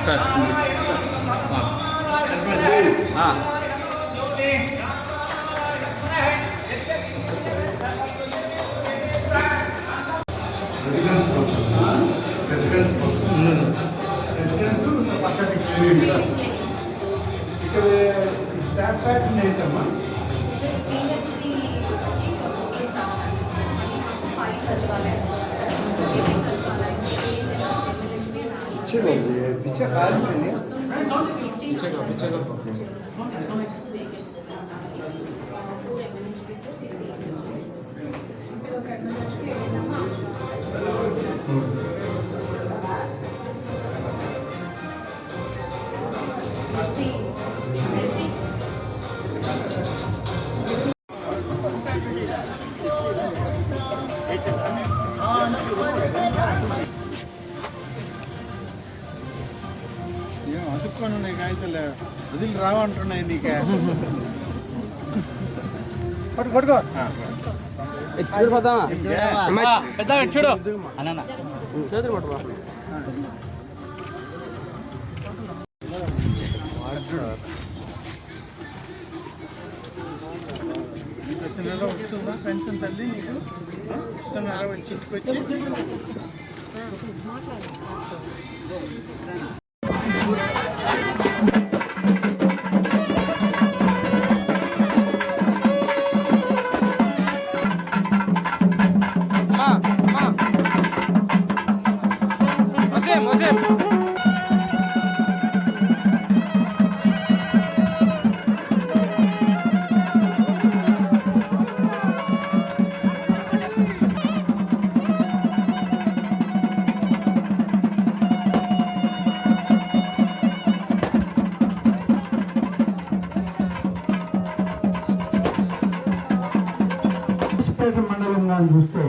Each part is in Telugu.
సార్ ఇక్కడ స్టాఫ్ ప్యాటర్న్ ఏంటమ్మా? पीछे खाली चाहिए అతుక్కొని కాగితాలు వదిలి రావంటున్నాయి నీకే పట్టుకో పెద్ద చూడు అన్న చేతులు పట్టుకో ప్రతి నెల వస్తుందా పెన్షన్ తల్లి నీకు ఇస్తున్నారు వచ్చి ఇంటికి మండలంగా చూస్తే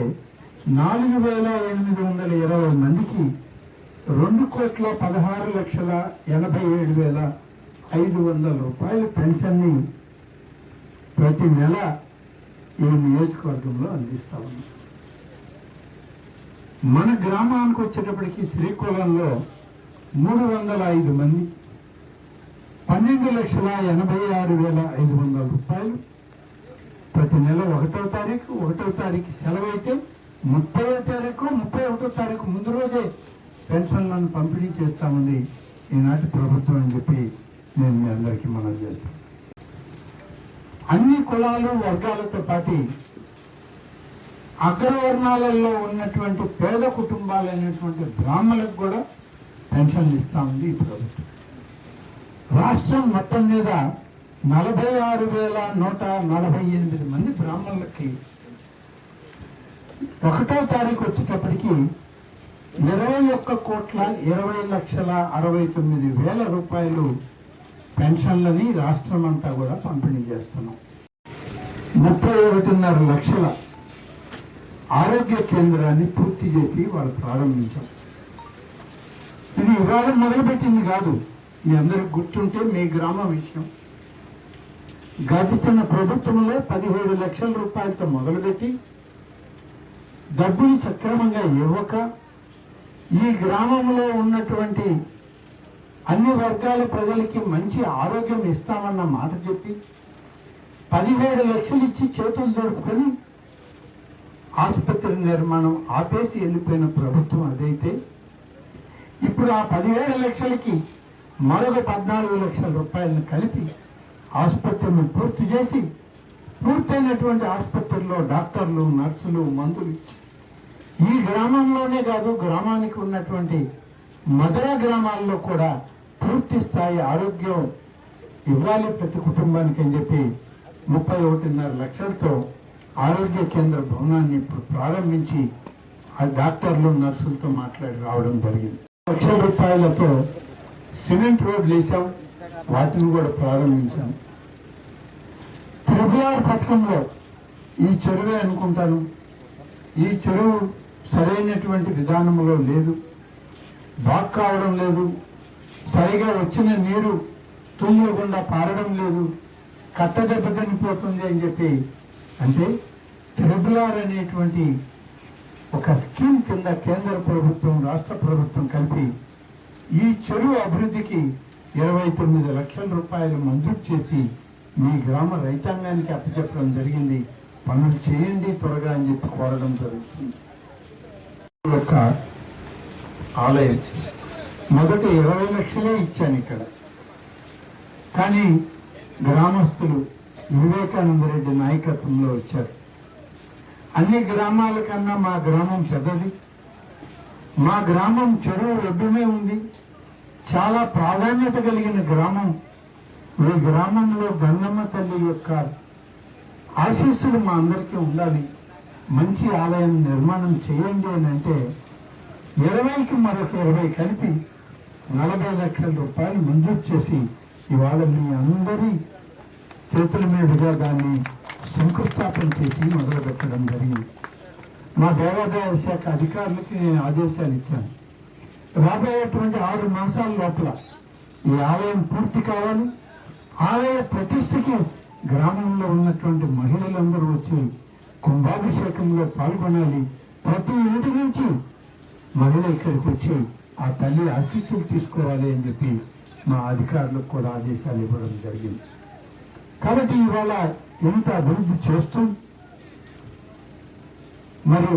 4820 మందికి 2,16,87,500 రూపాయల పెన్షన్ని ప్రతి నెల ఈ నియోజకవర్గంలో అందిస్తా ఉన్నాం. మన గ్రామానికి వచ్చేటప్పటికి శ్రీకాకుళంలో 305 మంది 12,86,500 రూపాయలు ప్రతి నెల 1వ తారీఖు సెలవు అయితే 30వ తారీఖు 31వ తారీఖు ముందు రోజే పెన్షన్లను పంపిణీ చేస్తామంది ఈనాటి ప్రభుత్వం అని చెప్పి నేను మీ అందరికీ మనవి చేస్తాను. అన్ని కులాలు వర్గాలతో పాటు అగ్రవర్ణాలలో ఉన్నటువంటి పేద కుటుంబాలైనటువంటి బ్రాహ్మణులకు కూడా పెన్షన్లు ఇస్తామంది ఈ ప్రభుత్వం. రాష్ట్రం మొత్తం మీద 46,148 మంది బ్రాహ్మణులకి 1వ తారీఖు వచ్చేటప్పటికి 21,20,69,000 రూపాయలు పెన్షన్లని రాష్ట్రం అంతా కూడా పంపిణీ చేస్తున్నాం. 31.5 లక్షల ఆరోగ్య కేంద్రాన్ని పూర్తి చేసి వాళ్ళు ప్రారంభించాం. ఇది ఇవాళ మొదలుపెట్టింది కాదు, మీ అందరికి గుర్తుంటే మీ గ్రామం విషయం. గడిచిన ప్రభుత్వంలో 17 లక్షల రూపాయలతో మొదలుపెట్టి డబ్బులు సక్రమంగా ఇవ్వక ఈ గ్రామంలో ఉన్నటువంటి అన్ని వర్గాల ప్రజలకి మంచి ఆరోగ్యం ఇస్తామన్న మాట చెప్పి 17 లక్షలు ఇచ్చి చేతులు జరుపుకొని ఆసుపత్రి నిర్మాణం ఆపేసి వెళ్ళిపోయిన ప్రభుత్వం అదైతే, ఇప్పుడు ఆ 17 లక్షలకి మరొక 14 లక్షల రూపాయలను కలిపి ఆసుపత్రిని పూర్తి చేసి పూర్తయినటువంటి ఆసుపత్రుల్లో డాక్టర్లు, నర్సులు, మందులు ఇచ్చి ఈ గ్రామంలోనే కాదు గ్రామానికి ఉన్నటువంటి మధుర గ్రామాల్లో కూడా పూర్తి స్థాయి ఆరోగ్యం ఇవ్వాలి ప్రతి కుటుంబానికి అని చెప్పి 31.5 లక్షలతో ఆరోగ్య కేంద్ర భవనాన్ని ఇప్పుడు ప్రారంభించి ఆ డాక్టర్లు, నర్సులతో మాట్లాడి రావడం జరిగింది. 1 లక్షల రూపాయలతో సిమెంట్ రోడ్లు వేసాం, వాటిని కూడా ప్రారంభించాం. RRR పథకంలో ఈ చెరువే అనుకుంటాను, ఈ చెరువు సరైనటువంటి విధానంలో లేదు, బాగు కావడం లేదు, సరిగా వచ్చిన నీరు తుమ్ములు గుండా పారడం లేదు, కట్టదెబ్బ చనిపోతుంది అని చెప్పి, అంటే RRR అనేటువంటి ఒక స్కీమ్ కింద కేంద్ర ప్రభుత్వం, రాష్ట్ర ప్రభుత్వం కలిపి ఈ చెరువు అభివృద్ధికి 29 లక్షల రూపాయలు మంజూరు చేసి మీ గ్రామ రైతాంగానికి అప్పచెప్పడం జరిగింది. పనులు చేయండి త్వరగా అని చెప్పి కోరడం జరుగుతుంది. ఒక ఆలయం మొదట 20 లక్షలే ఇచ్చాను ఇక్కడ. కానీ గ్రామస్తులు వివేకానంద రెడ్డి నాయకత్వంలో వచ్చారు. అన్ని గ్రామాల కన్నా మా గ్రామం పెద్దది. మా గ్రామం చెరువు ఒడ్డునే ఉంది. చాలా ప్రాధాన్యత కలిగిన గ్రామం. ఈ గ్రామంలో గంగమ్మ తల్లి యొక్క ఆశీస్సులు మా అందరికీ ఉండాలి. మంచి ఆలయం నిర్మాణం చేయండి అని అంటే 20కి మరొక 20 కలిపి 40 లక్షల రూపాయలు మంజూరు చేసి ఇవాళ మీ అందరి చేతుల మీదుగా దాన్ని శంకుస్థాపన చేసి మొదలుపెట్టడం జరిగింది. మా దేవాదాయ శాఖ అధికారులకి నేను ఆదేశాలు ఇచ్చాను. రాబోయేటువంటి 6 మాసాల లోపల ఈ ఆలయం పూర్తి కావాలి. ఆలయ ప్రతిష్టకి గ్రామంలో ఉన్నటువంటి మహిళలందరూ వచ్చి కుంభాభిషేకంలో పాల్గొనాలి. ప్రతి ఇంటి నుంచి మహిళ ఇక్కడికి వచ్చి ఆ తల్లి ఆశీస్సులు తీసుకోవాలి అని చెప్పి మా అధికారులకు కూడా ఆదేశాలు ఇవ్వడం జరిగింది. కాబట్టి ఇవాళ ఎంత అభివృద్ధి చేస్తూ మరి